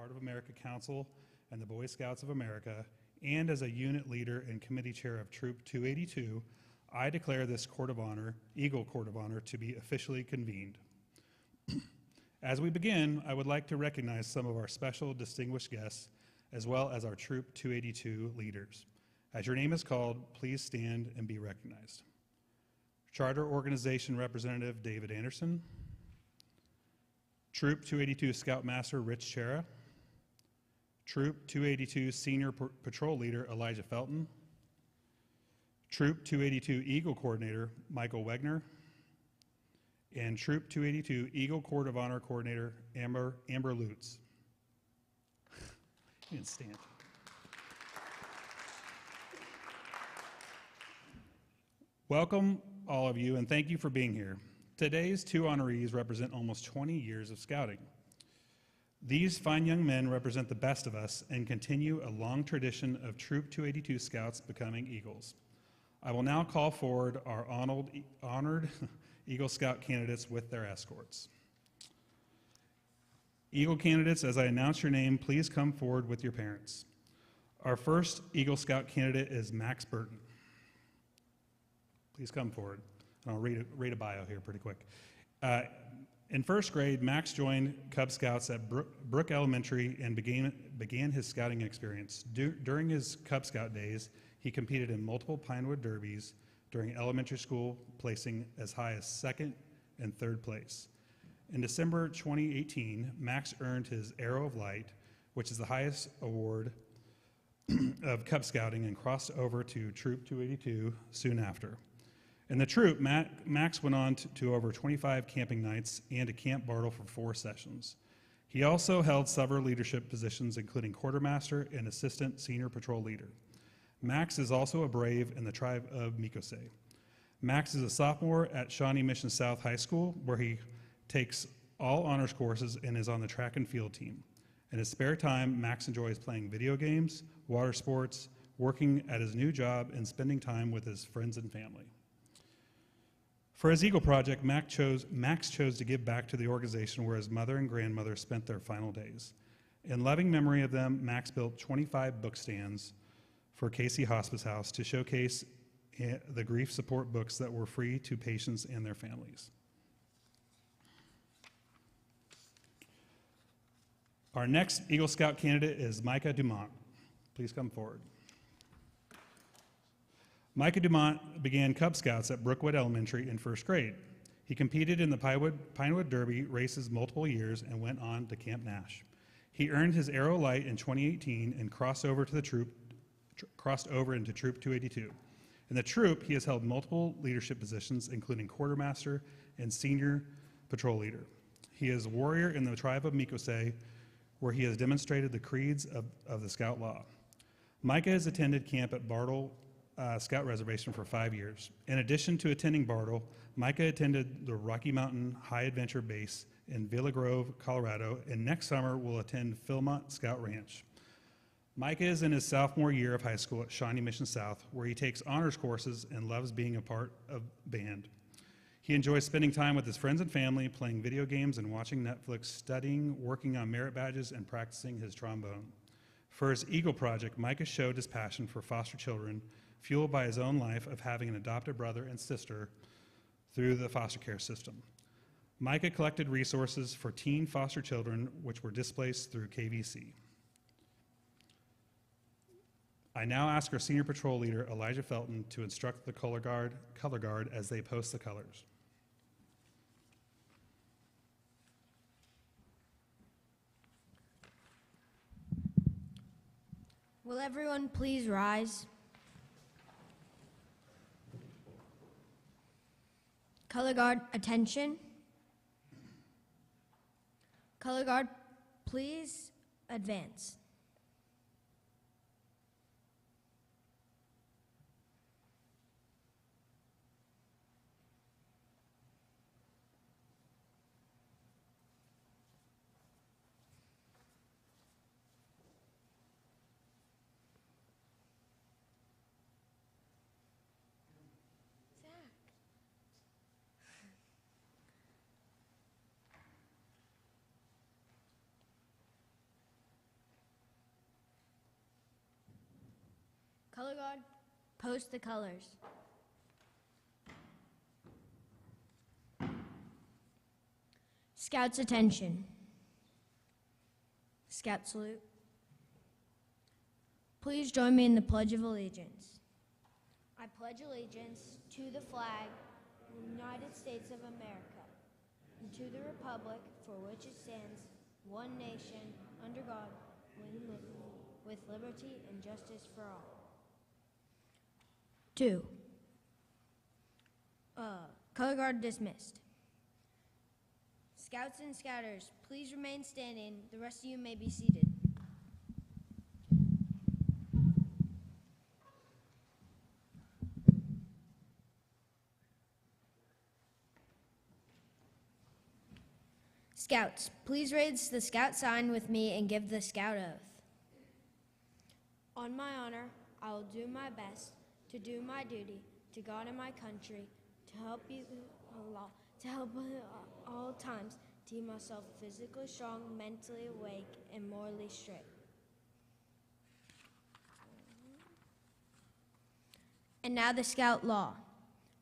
Heart of America Council and the Boy Scouts of America, and as a unit leader and committee chair of Troop 282, I declare this Court of Honor, Eagle Court of Honor, to be officially convened. As we begin, I would like to recognize some of our special distinguished guests, as well as our Troop 282 leaders. As your name is called, please stand and be recognized. Charter Organization Representative David Anderson, Troop 282 Scoutmaster Rich Chera, Troop 282 Senior Patrol Leader Elijah Felton, Troop 282 Eagle Coordinator Michael Wegner, and Troop 282 Eagle Court of Honor Coordinator Amber Lutz. You can stand. Welcome, all of you, and thank you for being here. Today's two honorees represent almost 20 years of scouting. These fine young men represent the best of us and continue a long tradition of Troop 282 Scouts becoming Eagles. I will now call forward our honored Eagle Scout candidates with their escorts. Eagle candidates, as I announce your name, please come forward with your parents. Our first Eagle Scout candidate is Max Burton. Please come forward. And I'll read a bio here pretty quick. In first grade, Max joined Cub Scouts at Brook Elementary and began his scouting experience. During his Cub Scout days, he competed in multiple Pinewood Derbies during elementary school, placing as high as second and third place. In December 2018, Max earned his Arrow of Light, which is the highest award of Cub Scouting, and crossed over to Troop 282 soon after. In the troop, Max went on to over 25 camping nights and to Camp Bartle for 4 sessions. He also held several leadership positions, including quartermaster and assistant senior patrol leader. Max is also a brave in the tribe of Miocese. Max is a sophomore at Shawnee Mission South High School, where he takes all honors courses and is on the track and field team. In his spare time, Max enjoys playing video games, water sports, working at his new job, and spending time with his friends and family. For his Eagle Project, Max chose to give back to the organization where his mother and grandmother spent their final days. In loving memory of them, Max built 25 book stands for Casey Hospice House to showcase the grief support books that were free to patients and their families. Our next Eagle Scout candidate is Micah Dumont. Please come forward. Micah Dumont began Cub Scouts at Brookwood Elementary in first grade. He competed in the Pinewood Derby races multiple years and went on to Camp Nash. He earned his Arrow Light in 2018 and crossed over into Troop 282. In the troop, he has held multiple leadership positions, including quartermaster and senior patrol leader. He is a warrior in the tribe of Miocese, where he has demonstrated the creeds of the Scout Law. Micah has attended camp at Bartle Scout Reservation for 5 years. In addition to attending Bartle, Micah attended the Rocky Mountain High Adventure Base in Villa Grove, Colorado, and next summer will attend Philmont Scout Ranch. Micah is in his sophomore year of high school at Shawnee Mission South, where he takes honors courses and loves being a part of band. He enjoys spending time with his friends and family, playing video games and watching Netflix, studying, working on merit badges, and practicing his trombone. For his Eagle Project, Micah showed his passion for foster children, fueled by his own life of having an adopted brother and sister through the foster care system. Micah collected resources for teen foster children which were displaced through KVC. I now ask our senior patrol leader, Elijah Felton, to instruct the color guard as they post the colors. Will everyone please rise? Color guard, attention. Color guard, please advance. Color guard, post the colors. Scouts attention. Scout salute. Please join me in the Pledge of Allegiance. I pledge allegiance to the flag of the United States of America and to the republic for which it stands, one nation, under God, with liberty and justice for all. 2. Color guard dismissed. Scouts and Scouters, please remain standing. The rest of you may be seated. Scouts, please raise the Scout sign with me and give the Scout oath. On my honor, I will do my best to do my duty to God and my country, to help all times, to keep myself physically strong, mentally awake, and morally straight. And now the Scout law.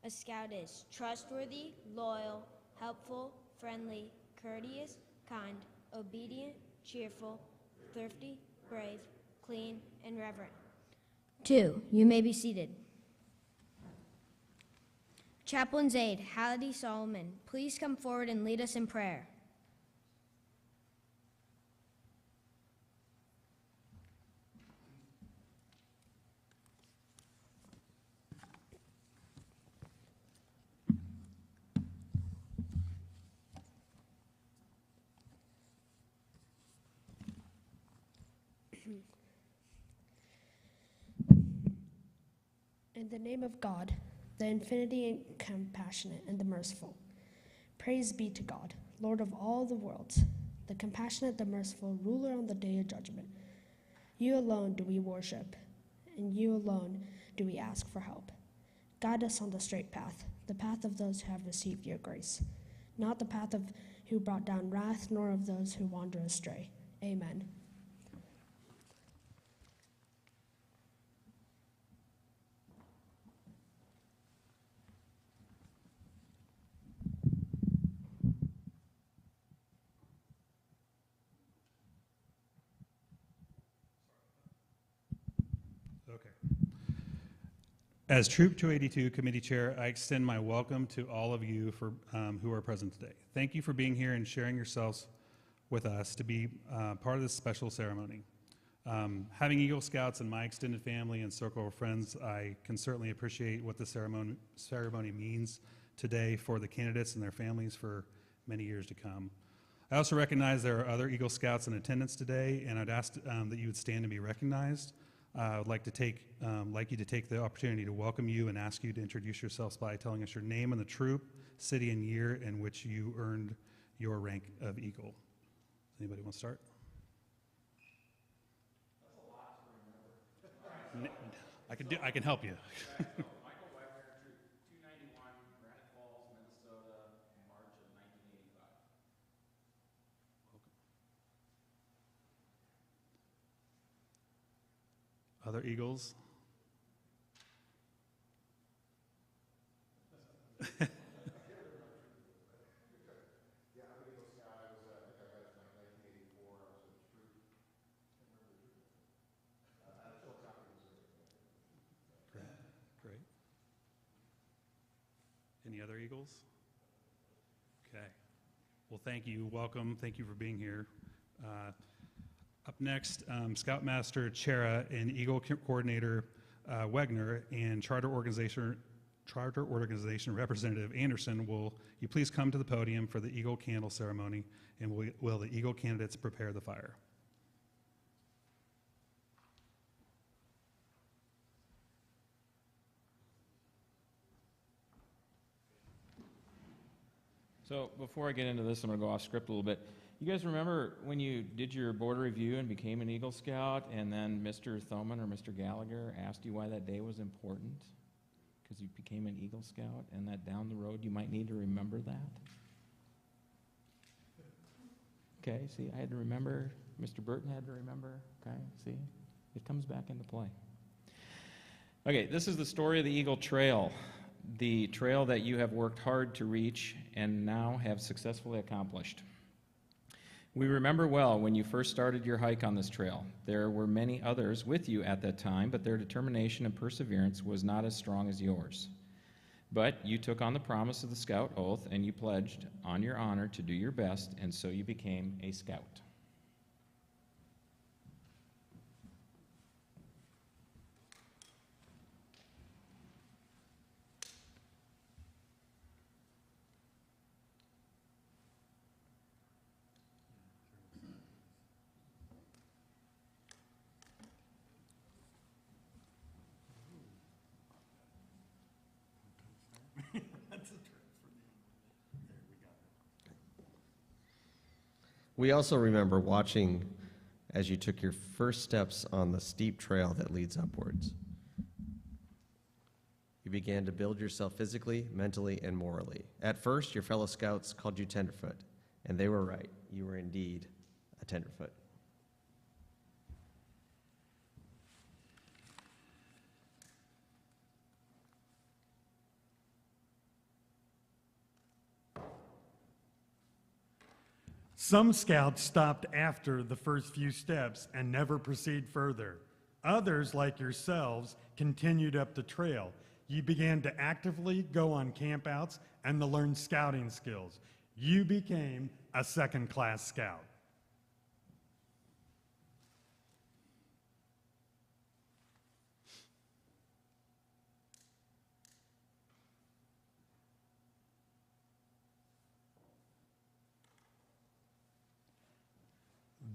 A Scout is trustworthy, loyal, helpful, friendly, courteous, kind, obedient, cheerful, thrifty, brave, clean, and reverent. 2. You may be seated. Chaplain's aide, Halliday Solomon, please come forward and lead us in prayer. In the name of God, the infinity and compassionate and the merciful. Praise be to God, Lord of all the worlds, the compassionate, the merciful, ruler on the day of judgment. You alone do we worship, and you alone do we ask for help. Guide us on the straight path, the path of those who have received your grace, not the path of who brought down wrath, nor of those who wander astray. Amen. Okay. As Troop 282 Committee Chair, I extend my welcome to all of you who are present today. Thank you for being here and sharing yourselves with us to be part of this special ceremony. Having Eagle Scouts in my extended family and circle of friends, I can certainly appreciate what the ceremony means today for the candidates and their families for many years to come. I also recognize there are other Eagle Scouts in attendance today, and I'd ask that you would stand and be recognized. I would like you to take the opportunity to welcome you and ask you to introduce yourselves by telling us your name and the troop, city, and year in which you earned your rank of Eagle. Anybody want to start? That's a lot to remember. I can help you. Michael Wagner, Troop 291, Granite Falls, Minnesota, March of 1985. Other Eagles? Great. Any other Eagles? Okay. Well, thank you. Welcome. Thank you for being here. Up next, Scoutmaster Chera and Eagle Coordinator Wegner and Charter Organization Representative Anderson, will you please come to the podium for the Eagle Candle Ceremony, and will the Eagle candidates prepare the fire? So before I get into this, I'm going to go off script a little bit. You guys remember when you did your board review and became an Eagle Scout, and then Mr. Thoman or Mr. Gallagher asked you why that day was important? Because you became an Eagle Scout, and that down the road you might need to remember that? Okay, see, I had to remember. Mr. Burton had to remember. Okay, see, it comes back into play. Okay, this is the story of the Eagle Trail, the trail that you have worked hard to reach and now have successfully accomplished. We remember well when you first started your hike on this trail. There were many others with you at that time, but their determination and perseverance was not as strong as yours. But you took on the promise of the Scout Oath, and you pledged on your honor to do your best, and so you became a Scout. We also remember watching as you took your first steps on the steep trail that leads upwards. You began to build yourself physically, mentally, and morally. At first, your fellow scouts called you tenderfoot, and they were right. You were indeed a tenderfoot. Some scouts stopped after the first few steps and never proceed further. Others, like yourselves, continued up the trail. You began to actively go on campouts and to learn scouting skills. You became a second-class scout.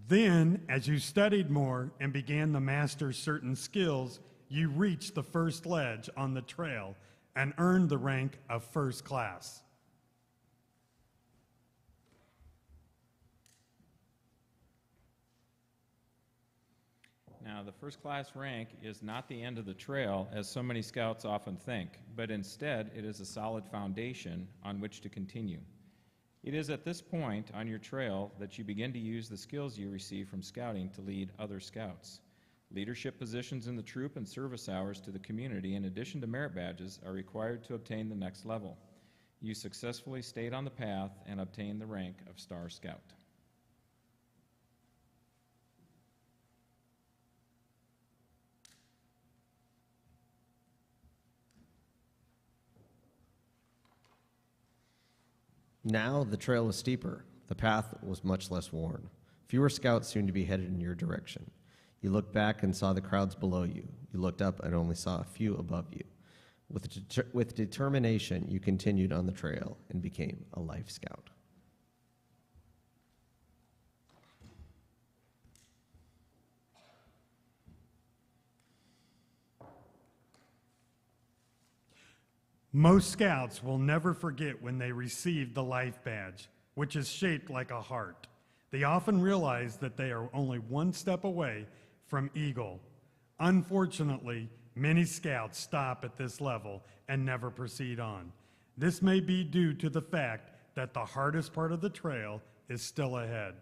Then, as you studied more and began to master certain skills, you reached the first ledge on the trail and earned the rank of first class. Now, the first class rank is not the end of the trail, as so many scouts often think, but instead it is a solid foundation on which to continue. It is at this point on your trail that you begin to use the skills you receive from scouting to lead other scouts. Leadership positions in the troop and service hours to the community, in addition to merit badges, are required to obtain the next level. You successfully stayed on the path and obtained the rank of Star Scout. Now the trail was steeper. The path was much less worn. Fewer scouts seemed to be headed in your direction. You looked back and saw the crowds below you. You looked up and only saw a few above you. With determination, you continued on the trail and became a life scout. Most scouts will never forget when they received the life badge, which is shaped like a heart. They often realize that they are only one step away from Eagle. Unfortunately, many scouts stop at this level and never proceed on. This may be due to the fact that the hardest part of the trail is still ahead.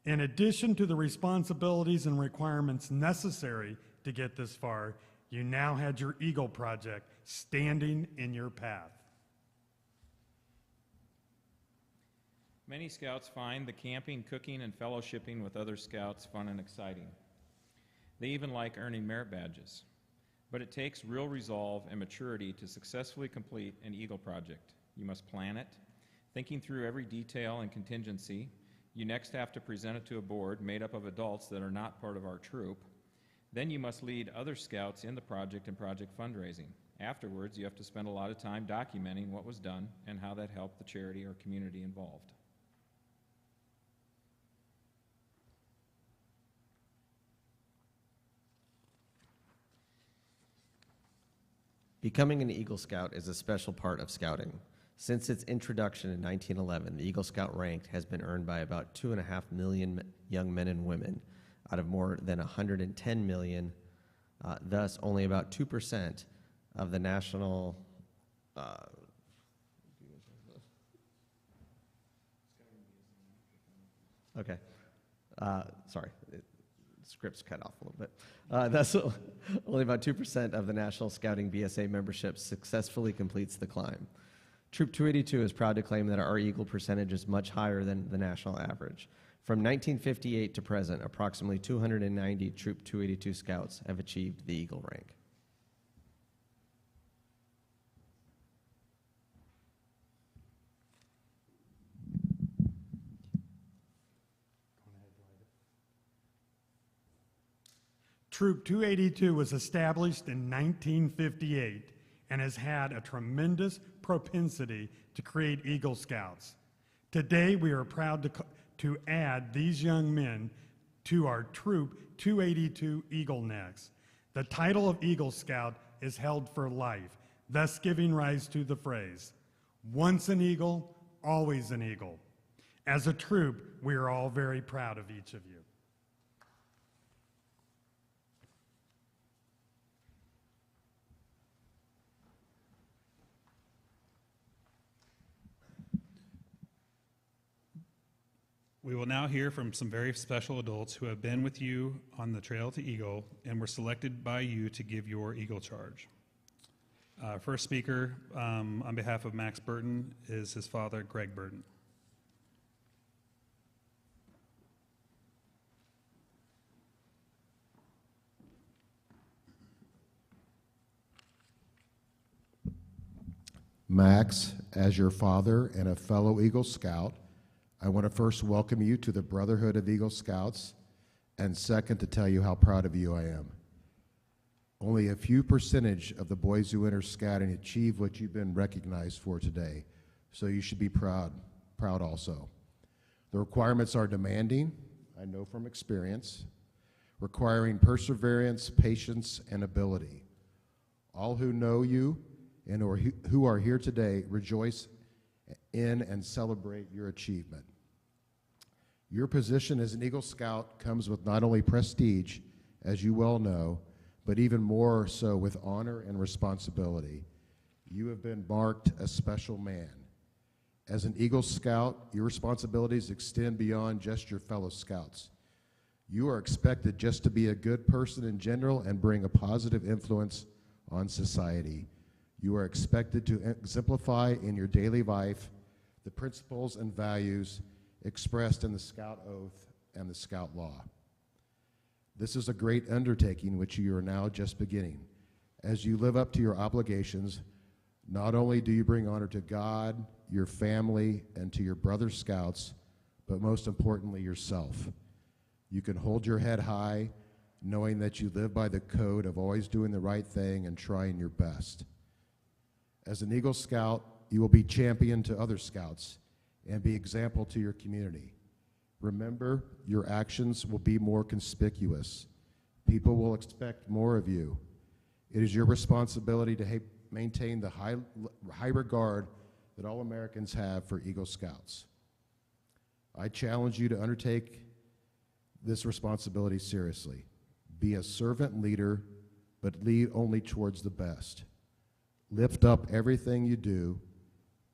In addition to the responsibilities and requirements necessary to get this far, you now had your Eagle project standing in your path. Many scouts find the camping, cooking, and fellowshipping with other scouts fun and exciting. They even like earning merit badges. But it takes real resolve and maturity to successfully complete an Eagle project. You must plan it, thinking through every detail and contingency. You next have to present it to a board made up of adults that are not part of our troop. Then you must lead other scouts in the project and project fundraising. Afterwards, you have to spend a lot of time documenting what was done and how that helped the charity or community involved. Becoming an Eagle Scout is a special part of scouting. Since its introduction in 1911, the Eagle Scout rank has been earned by about 2.5 million young men and women out of more than 110 million, thus only about 2% of the national sorry, script's cut off a little bit. Only about 2% of the National Scouting BSA membership successfully completes the climb. Troop 282 is proud to claim that our Eagle percentage is much higher than the national average. From 1958 to present, approximately 290 Troop 282 scouts have achieved the Eagle rank. Troop 282 was established in 1958 and has had a tremendous propensity to create Eagle Scouts. Today, we are proud to add these young men to our Troop 282 Eagle Necks. The title of Eagle Scout is held for life, thus giving rise to the phrase, once an Eagle, always an Eagle. As a troop, we are all very proud of each of you. We will now hear from some very special adults who have been with you on the trail to Eagle and were selected by you to give your Eagle charge. First speaker on behalf of Max Burton is his father, Greg Burton. Max, as your father and a fellow Eagle Scout, I want to first welcome you to the Brotherhood of Eagle Scouts, and second, to tell you how proud of you I am. Only a few percentage of the boys who enter Scouting achieve what you've been recognized for today, so you should be proud also. The requirements are demanding, I know from experience, requiring perseverance, patience, and ability. All who know you and who are here today rejoice in and celebrate your achievement. Your position as an Eagle Scout comes with not only prestige, as you well know, but even more so with honor and responsibility. You have been marked a special man. As an Eagle Scout, your responsibilities extend beyond just your fellow Scouts. You are expected just to be a good person in general and bring a positive influence on society. You are expected to exemplify in your daily life the principles and values expressed in the Scout Oath and the Scout Law. This is a great undertaking which you are now just beginning. As you live up to your obligations, not only do you bring honor to God, your family, and to your brother Scouts, but most importantly, yourself. You can hold your head high, knowing that you live by the code of always doing the right thing and trying your best. As an Eagle Scout, you will be champion to other Scouts and be example to your community. Remember, your actions will be more conspicuous. People will expect more of you. It is your responsibility to maintain the high regard that all Americans have for Eagle Scouts. I challenge you to undertake this responsibility seriously. Be a servant leader, but lead only towards the best. Lift up everything you do,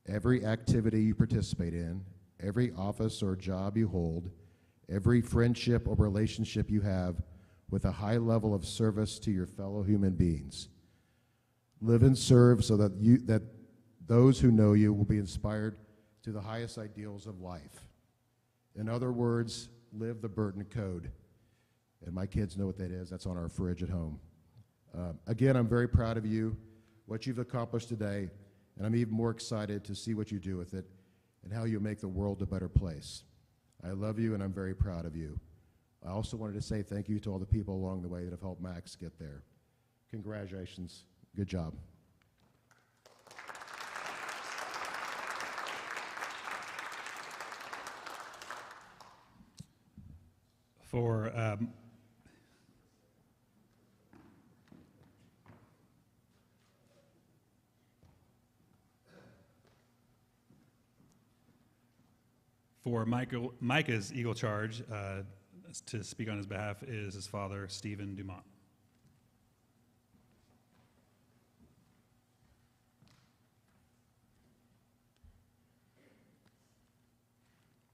every activity you participate in, every office or job you hold, every friendship or relationship you have with a high level of service to your fellow human beings. Live and serve so that those who know you will be inspired to the highest ideals of life. In other words, live the Burton Code. And my kids know what that is. That's on our fridge at home. Again, I'm very proud of you, what you've accomplished today, and I'm even more excited to see what you do with it and how you make the world a better place. I love you, and I'm very proud of you. I also wanted to say thank you to all the people along the way that have helped Max get there. Congratulations. Good job. For Micah's Eagle Charge, to speak on his behalf is his father, Stephen Dumont.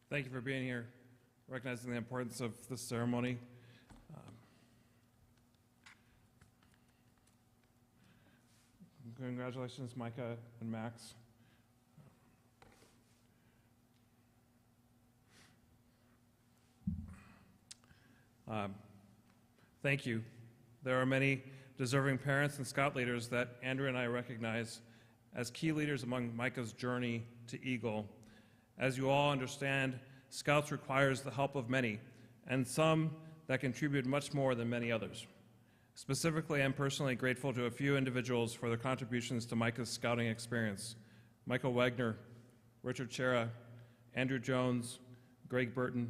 Thank you for being here, recognizing the importance of this ceremony. Congratulations, Micah and Max. Thank you. There are many deserving parents and Scout leaders that Andrew and I recognize as key leaders among Micah's journey to Eagle. As you all understand, Scouts requires the help of many, and some that contribute much more than many others. Specifically, I'm personally grateful to a few individuals for their contributions to Micah's scouting experience. Michael Wagner, Richard Chera, Andrew Jones, Greg Burton,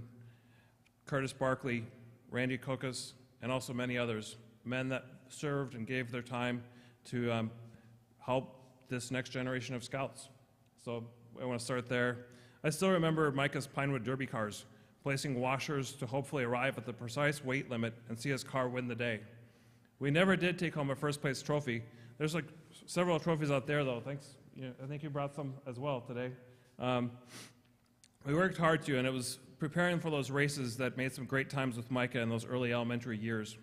Curtis Barkley, Randy Kokas, and also many others, men that served and gave their time to help this next generation of Scouts. So I want to start there. I still remember Micah's Pinewood Derby cars, placing washers to hopefully arrive at the precise weight limit and see his car win the day. We never did take home a first place trophy. There's like several trophies out there though, thanks. I think you brought some as well today. We worked hard to, and it was preparing for those races that made some great times with Micah in those early elementary years.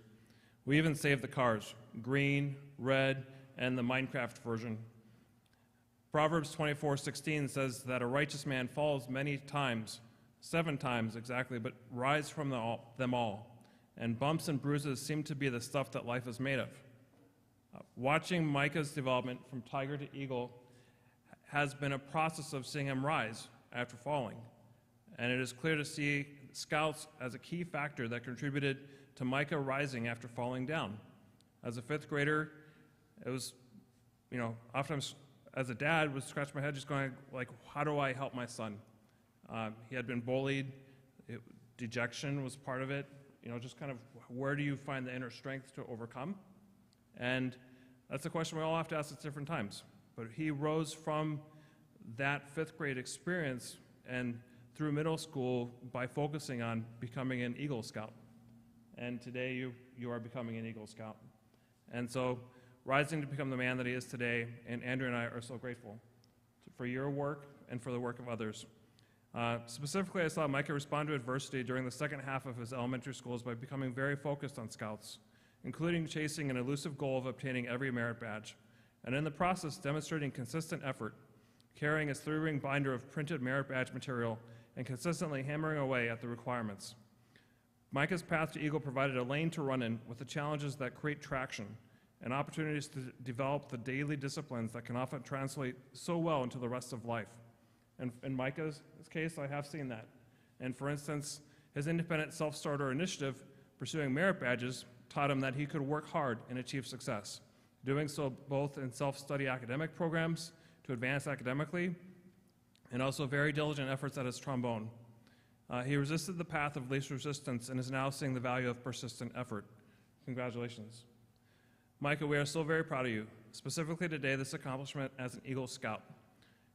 We even saved the cars, green, red, and the Minecraft version. Proverbs 24:16 says that a righteous man falls many times, 7 times exactly, but rise from them all. And bumps and bruises seem to be the stuff that life is made of. Watching Micah's development from Tiger to Eagle has been a process of seeing him rise after falling. And it is clear to see Scouts as a key factor that contributed to Micah rising after falling down. As a 5th grader, it was, oftentimes as a dad would scratch my head just going like, how do I help my son? He had been bullied, dejection was part of it, just kind of where do you find the inner strength to overcome? And that's a question we all have to ask at different times. But he rose from that 5th grade experience and through middle school by focusing on becoming an Eagle Scout. And today you are becoming an Eagle Scout. And so rising to become the man that he is today, and Andrew and I are so grateful for your work and for the work of others. Specifically, I saw Micah respond to adversity during the second half of his elementary schools by becoming very focused on Scouts, including chasing an elusive goal of obtaining every merit badge, and in the process demonstrating consistent effort, carrying his 3-ring binder of printed merit badge material and consistently hammering away at the requirements. Micah's path to Eagle provided a lane to run in with the challenges that create traction and opportunities to develop the daily disciplines that can often translate so well into the rest of life. And in Micah's case, I have seen that. And for instance, his independent self-starter initiative, pursuing merit badges, taught him that he could work hard and achieve success, doing so both in self-study academic programs to advance academically, and also very diligent efforts at his trombone. He resisted the path of least resistance and is now seeing the value of persistent effort. Congratulations. Micah, we are so very proud of you, specifically today, this accomplishment as an Eagle Scout.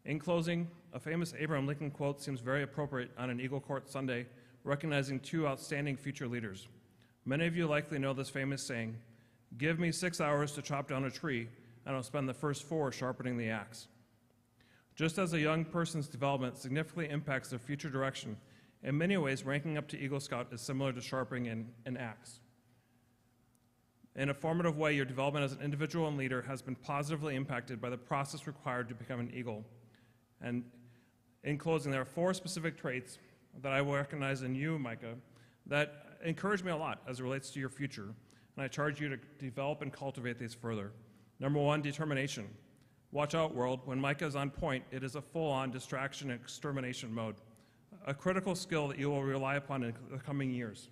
In closing, a famous Abraham Lincoln quote seems very appropriate on an Eagle Court Sunday, recognizing 2 outstanding future leaders. Many of you likely know this famous saying, "Give me 6 hours to chop down a tree, and I'll spend the first 4 sharpening the axe." Just as a young person's development significantly impacts their future direction, in many ways, ranking up to Eagle Scout is similar to sharpening an axe. In a formative way, your development as an individual and leader has been positively impacted by the process required to become an Eagle. And in closing, there are 4 specific traits that I will recognize in you, Micah, that encourage me a lot as it relates to your future. And I charge you to develop and cultivate these further. Number 1, determination. Watch out, world. When Micah is on point, it is a full-on distraction and extermination mode, a critical skill that you will rely upon in the coming years.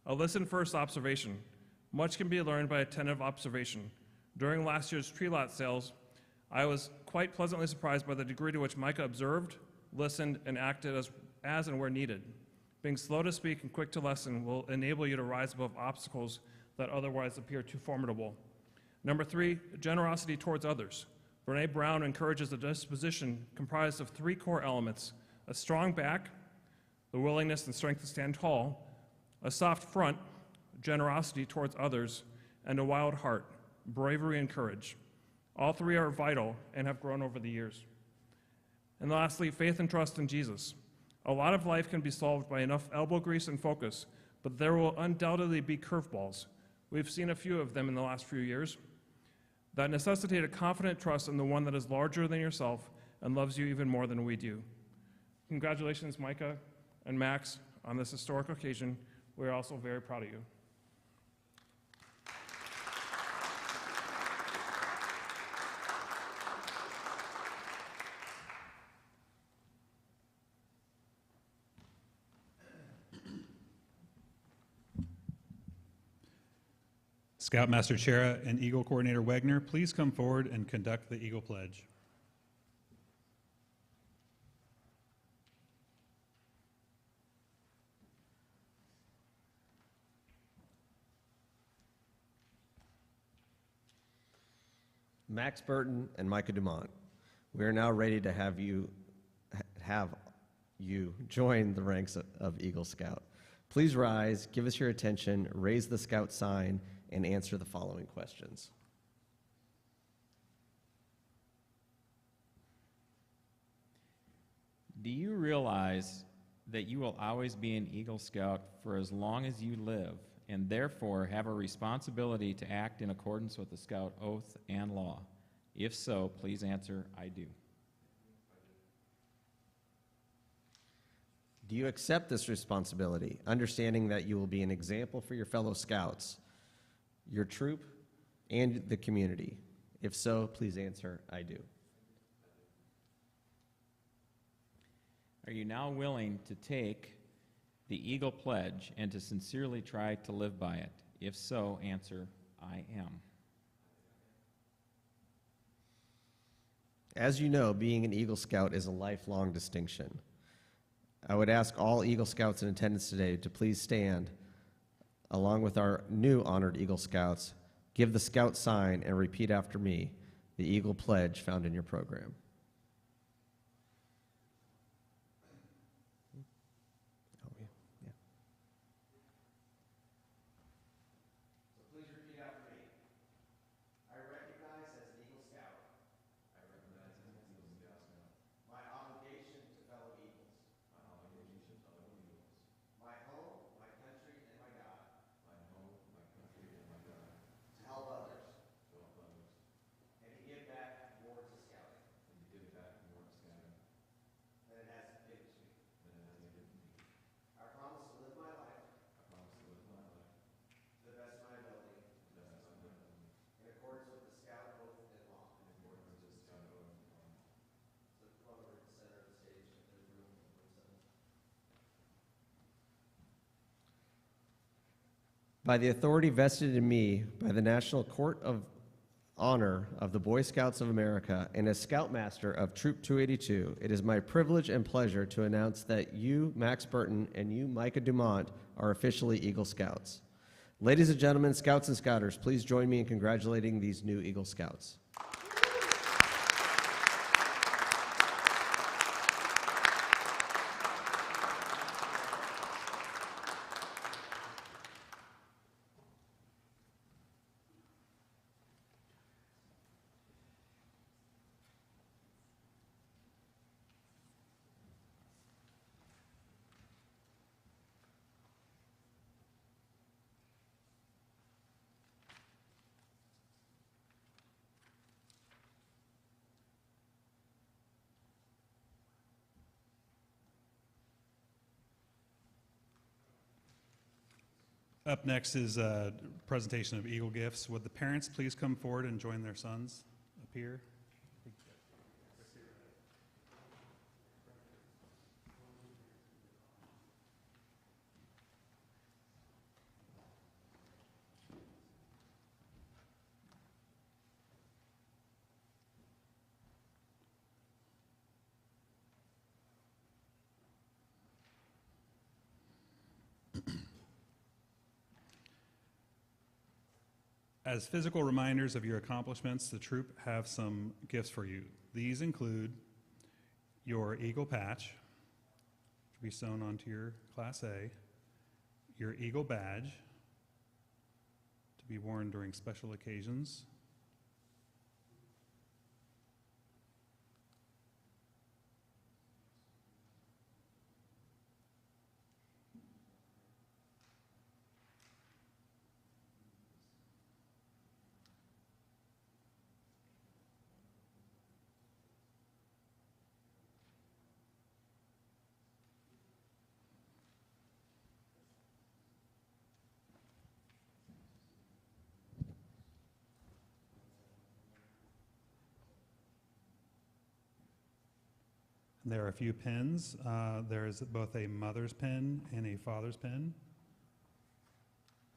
A listen-first observation. Much can be learned by attentive observation. During last year's tree lot sales, I was quite pleasantly surprised by the degree to which Micah observed, listened, and acted as and where needed. Being slow to speak and quick to listen will enable you to rise above obstacles that otherwise appear too formidable. Number 3, generosity towards others. Brene Brown encourages a disposition comprised of 3 core elements: a strong back, the willingness and strength to stand tall, a soft front, generosity towards others, and a wild heart, bravery and courage. All 3 are vital and have grown over the years. And lastly, faith and trust in Jesus. A lot of life can be solved by enough elbow grease and focus, but there will undoubtedly be curveballs. We've seen a few of them in the last few years. that necessitate a confident trust in the one that is larger than yourself and loves you even more than we do. Congratulations, Micah and Max, on this historic occasion. We are also very proud of you. Scoutmaster Chera and Eagle Coordinator Wegner, please come forward and conduct the Eagle Pledge. Max Burton and Micah Dumont, we are now ready to have you join the ranks of Eagle Scout. Please rise, give us your attention, raise the Scout sign, and answer the following questions. Do you realize that you will always be an Eagle Scout for as long as you live, and therefore have a responsibility to act in accordance with the Scout oath and law? If so, please answer, I do. Do you accept this responsibility, understanding that you will be an example for your fellow Scouts, your troop, and the community? If so, please answer, I do. Are you now willing to take the Eagle Pledge and to sincerely try to live by it? If so, answer, I am. As you know, being an Eagle Scout is a lifelong distinction. I would ask all Eagle Scouts in attendance today to please stand, along with our new honored Eagle Scouts, give the Scout sign, and repeat after me the Eagle Pledge found in your program. By the authority vested in me by the National Court of Honor of the Boy Scouts of America and as Scoutmaster of Troop 282, it is my privilege and pleasure to announce that you, Max Burton, and you, Micah Dumont, are officially Eagle Scouts. Ladies and gentlemen, Scouts and Scouters, please join me in congratulating these new Eagle Scouts. Up next is a presentation of Eagle Gifts. Would the parents please come forward and join their sons up here? As physical reminders of your accomplishments, the troop have some gifts for you. These include your Eagle patch, to be sewn onto your Class A, your Eagle badge, to be worn during special occasions, There are a few pins. There's both a mother's pin and a father's pin.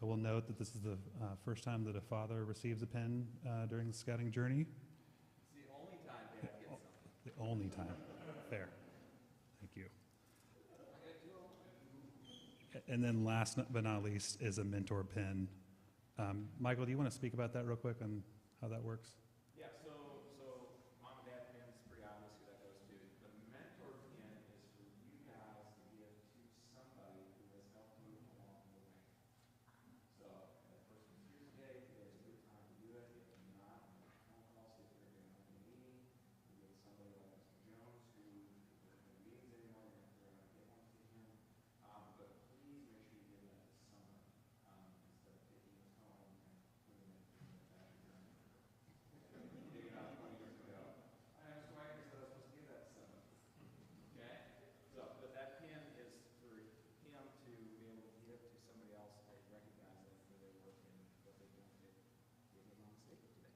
I will note that this is the first time that a father receives a pin during the scouting journey. It's the only time Dad gets something. The only time. Fair. Thank you. And then last but not least is a mentor pin. Michael, do you want to speak about that real quick on how that works? Yeah, so mom and dad pin is pretty obvious who that goes to. The mentor pin is for you guys to give to somebody who has helped move along the way. So if that person's here today, today's a good time to do it. If not, make a phone call, see if they're going to have a meeting. You get somebody like Mr. Jones who doesn't have meetings anymore, you're going to get one to him. But please make sure you give that to somebody instead of taking it home and putting it in the back of your dig it out 20 years ago. I asked why I said I was supposed to give that to somebody. Okay? So, but that pin is for him to be able to give to somebody else that recognizes them for their work and what they've done to give them on the staple today.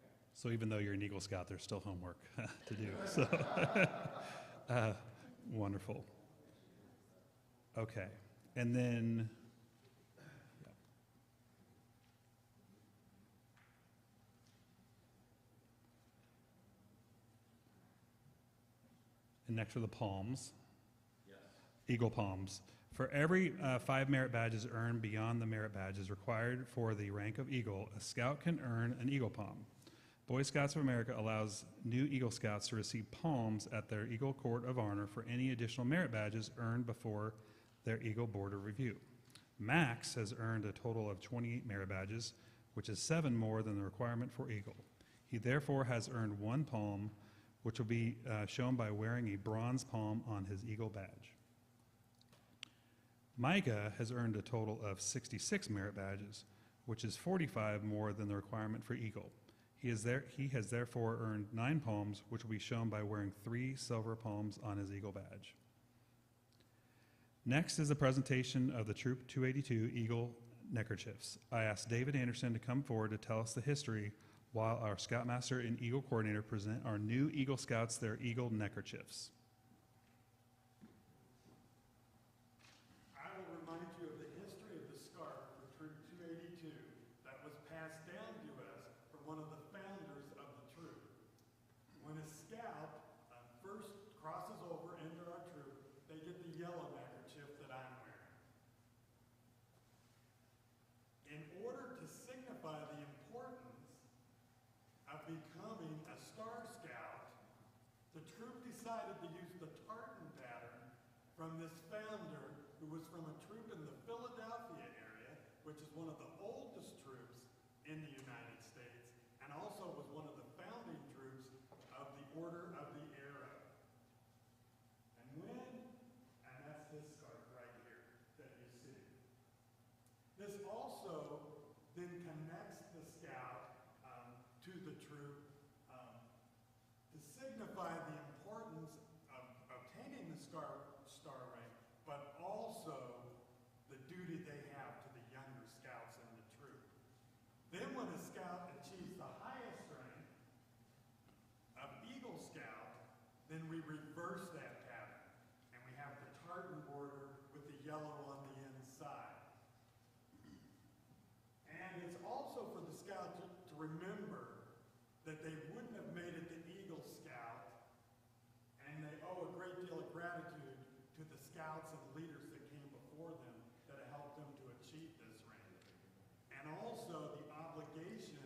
Okay. So even though you're an Eagle Scout, there's still homework to do. So, wonderful. Okay, and then, yeah. And next are the palms. Yes. Eagle palms. For every 5 merit badges earned beyond the merit badges required for the rank of Eagle, a scout can earn an Eagle palm. Boy Scouts of America allows new Eagle Scouts to receive palms at their Eagle Court of Honor for any additional merit badges earned before their Eagle Board of Review. Max has earned a total of 28 merit badges, which is 7 more than the requirement for Eagle. He therefore has earned 1 palm, which will be shown by wearing a bronze palm on his Eagle badge. Micah has earned a total of 66 merit badges, which is 45 more than the requirement for Eagle. He has therefore earned 9 palms, which will be shown by wearing 3 silver palms on his Eagle badge. Next is a presentation of the Troop 282 Eagle neckerchiefs. I asked David Anderson to come forward to tell us the history while our Scoutmaster and Eagle Coordinator present our new Eagle Scouts their Eagle neckerchiefs. I will remind you of the history of the scarf for Troop 282 that was passed down to us from one of the founders of the troop. When a scout first crosses over into our troop, they get the yellow neckerchief that I'm wearing. In order to signify the importance of becoming a Star Scout, the troop decided to use the tartan pattern from this founder who was from a troop in the Philadelphia area, which is one of the oldest troops in the United States, and also was one of the founding troops of the Order of the Arrow. And that's this scarf right here that you see. This also then connects the scout to the troop to signify the importance of obtaining the star rank, but also the duty they have to the younger scouts in the troop. Then when a scout achieves the highest rank of Eagle Scout, then we reverse that pattern, and we have the tartan border with the yellow on the inside. And it's also for the scout to remember that they wouldn't have made it to Eagle Scout, and they owe a great deal of gratitude to the scouts and leaders that came before them that helped them to achieve this rank. And also the obligation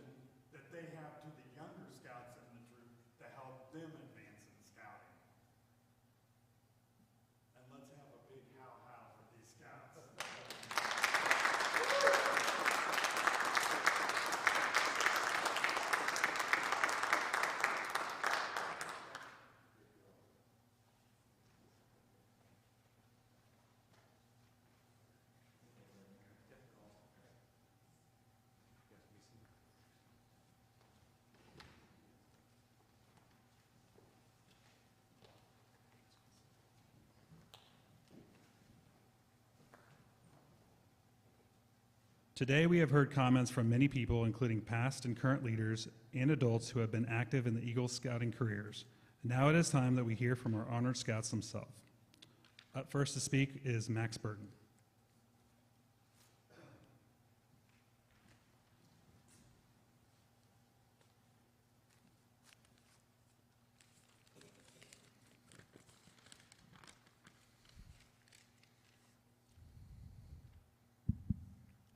that they have to the younger scouts in the troop to help them advance in scouting. And let's have a big how for these scouts. Today, we have heard comments from many people, including past and current leaders and adults who have been active in the Eagle Scouting careers. Now it is time that we hear from our honored scouts themselves. Up first to speak is Max Burton.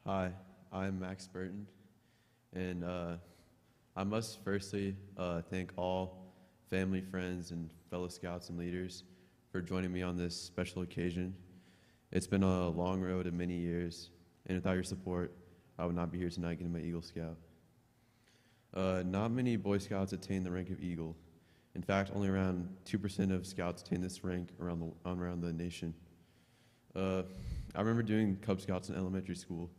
Hi, I'm Max Burton, and I must firstly thank all family, friends, and fellow scouts and leaders for joining me on this special occasion. It's been a long road of many years, and without your support, I would not be here tonight getting my Eagle Scout. Not many Boy Scouts attain the rank of Eagle. In fact, only around 2% of Scouts attain this rank around the nation. I remember doing Cub Scouts in elementary school,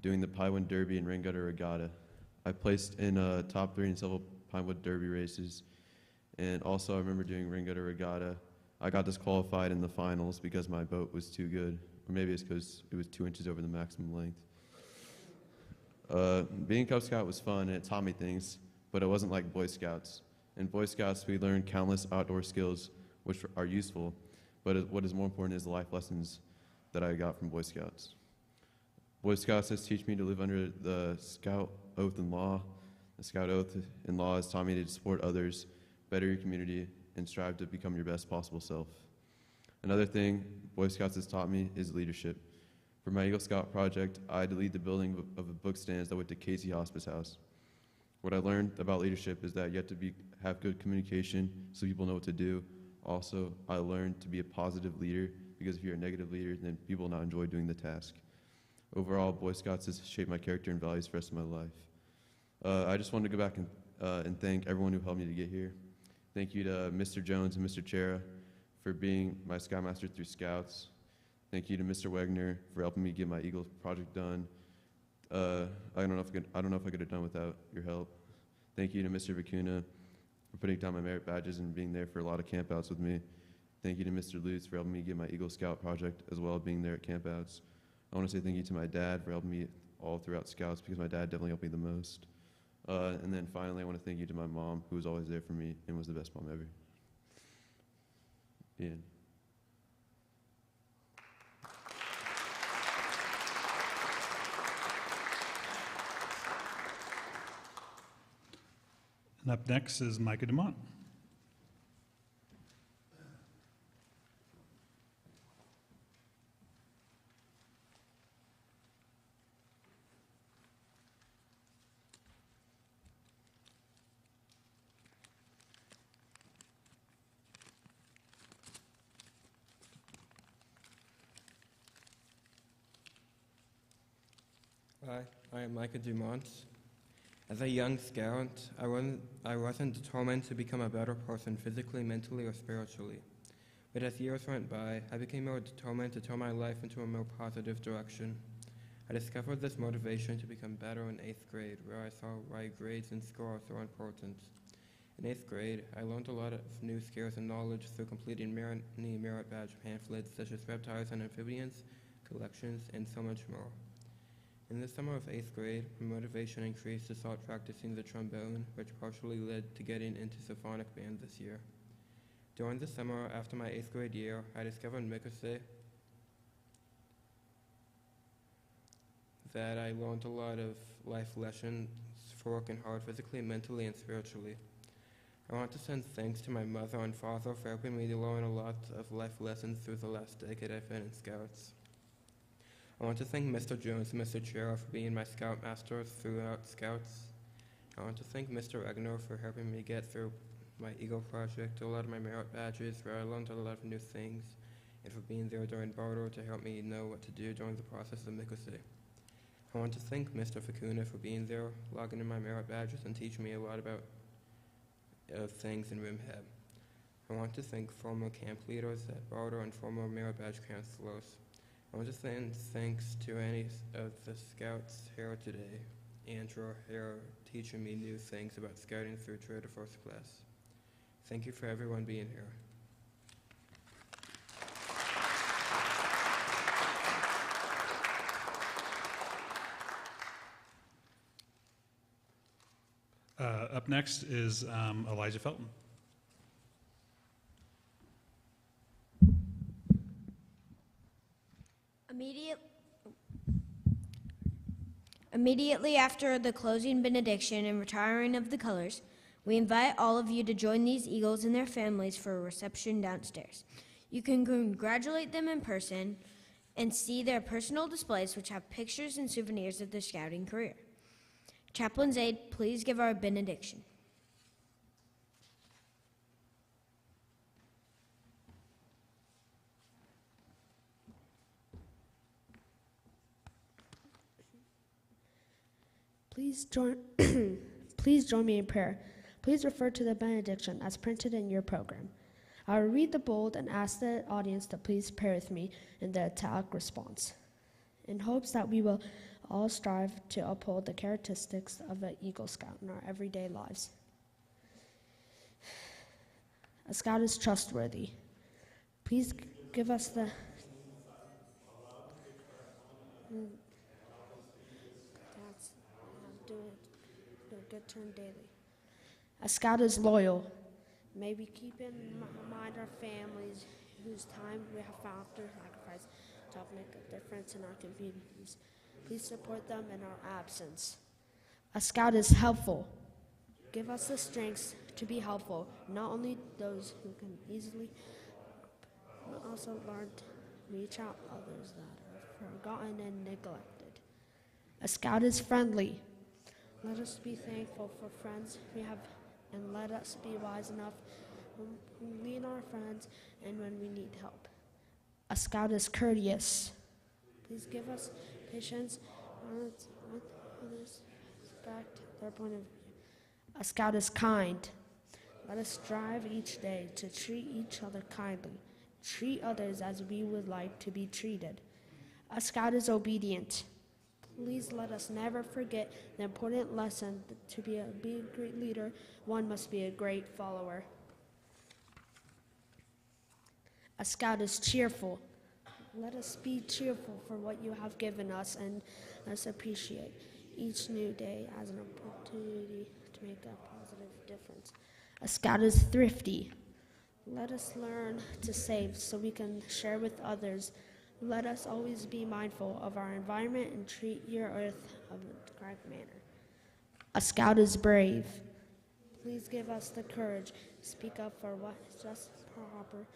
doing the Pinewood Derby and Rain Gutter Regatta. I placed in top 3 in several Pinewood Derby races, and also I remember doing Rain Gutter Regatta. I got disqualified in the finals because my boat was too good, or maybe it's because it was 2 inches over the maximum length. Being Cub Scout was fun, and it taught me things, but it wasn't like Boy Scouts. In Boy Scouts, we learned countless outdoor skills which are useful, but what is more important is the life lessons that I got from Boy Scouts. Boy Scouts has taught me to live under the Scout Oath and Law. The Scout Oath and Law has taught me to support others, better your community, and strive to become your best possible self. Another thing Boy Scouts has taught me is leadership. For my Eagle Scout project, I had to lead the building of a book stands that went to Casey Hospice House. What I learned about leadership is that you have to have good communication so people know what to do. Also, I learned to be a positive leader, because if you're a negative leader, then people will not enjoy doing the task. Overall, Boy Scouts has shaped my character and values for the rest of my life. I just wanted to go back and thank everyone who helped me to get here. Thank you to Mr. Jones and Mr. Chera for being my Scoutmaster through Scouts. Thank you to Mr. Wegner for helping me get my Eagle project done. I don't know if I could have done without your help. Thank you to Mr. Vicuna for putting down my merit badges and being there for a lot of campouts with me. Thank you to Mr. Lutz for helping me get my Eagle Scout project, as well as being there at campouts. I want to say thank you to my dad for helping me all throughout Scouts, because my dad definitely helped me the most. And then finally, I want to thank you to my mom, who was always there for me and was the best mom ever. The end. And up next is Micah Dumont. Hi, I am Micah Dumont. As a young scout, I wasn't determined to become a better person physically, mentally, or spiritually. But as years went by, I became more determined to turn my life into a more positive direction. I discovered this motivation to become better in 8th grade, where I saw why grades and scores are important. In 8th grade, I learned a lot of new skills and knowledge through completing many merit badge pamphlets such as reptiles and amphibians, collections, and so much more. In the summer of 8th grade, my motivation increased to start practicing the trombone, which partially led to getting into symphonic band this year. During the summer after my 8th grade year, I discovered Mikose, that I learned a lot of life lessons for working hard physically, mentally, and spiritually. I want to send thanks to my mother and father for helping me to learn a lot of life lessons through the last decade I've been in Scouts. I want to thank Mr. Jones and Mr. Chera for being my Scoutmasters throughout Scouts. I want to thank Mr. Egner for helping me get through my Eagle project, a lot of my merit badges, where I learned a lot of new things, and for being there during barter to help me know what to do during the process of Mikose. I want to thank Mr. Vicuna for being there, logging in my merit badges, and teaching me a lot about things in RimHab. I want to thank former camp leaders at barter and former merit badge counselors. I want to send thanks to any of the Scouts here today, Andrew here teaching me new things about scouting through Trader First Class. Thank you for everyone being here. Up next is Elijah Felton. Immediately after the closing benediction and retiring of the colors, we invite all of you to join these Eagles and their families for a reception downstairs. You can congratulate them in person and see their personal displays, which have pictures and souvenirs of their scouting career. Chaplain's aide, please give our benediction. Please join, please join me in prayer. Please refer to the benediction as printed in your program. I will read the bold and ask the audience to please pray with me in the italic response, in hopes that we will all strive to uphold the characteristics of an Eagle Scout in our everyday lives. A Scout is trustworthy. Please give us the... Do a good turn daily. A Scout is loyal. May we keep in mind our families whose time we have found through sacrifice to help make a difference in our communities. Please support them in our absence. A Scout is helpful. Give us the strength to be helpful, not only those who can easily, but also learn to reach out others that are forgotten and neglected. A Scout is friendly. Let us be thankful for friends we have, and let us be wise enough when we lead our friends and when we need help. A Scout is courteous. Please give us patience with others, respect their point of view. A Scout is kind. Let us strive each day to treat each other kindly. Treat others as we would like to be treated. A Scout is obedient. Please let us never forget the important lesson that to be a great leader, one must be a great follower. A Scout is cheerful. Let us be cheerful for what you have given us, and let us appreciate each new day as an opportunity to make a positive difference. A Scout is thrifty. Let us learn to save so we can share with others. Let us always be mindful of our environment and treat your earth in a correct manner. A Scout is brave. Please give us the courage to speak up for what is just proper.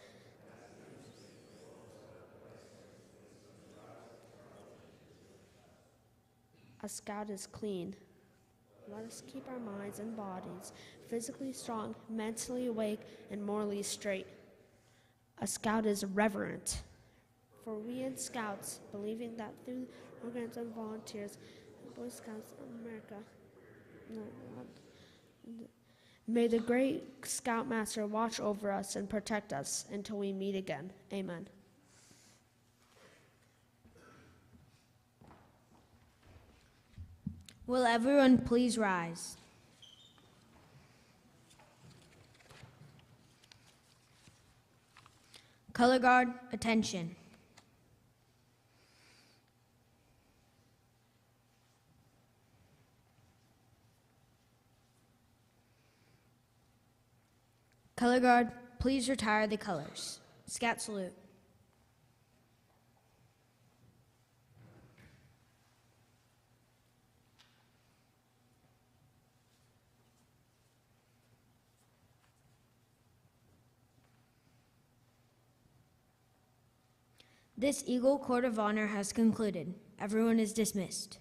A Scout is clean. Let us keep our minds and bodies physically strong, mentally awake, and morally straight. A Scout is reverent. For we in Scouts, believing that through programs and volunteers, Boy Scouts of America, may the great Scoutmaster watch over us and protect us until we meet again. Amen. Will everyone please rise? Color Guard, attention. Color Guard, please retire the colors. Scout salute. This Eagle Court of Honor has concluded. Everyone is dismissed.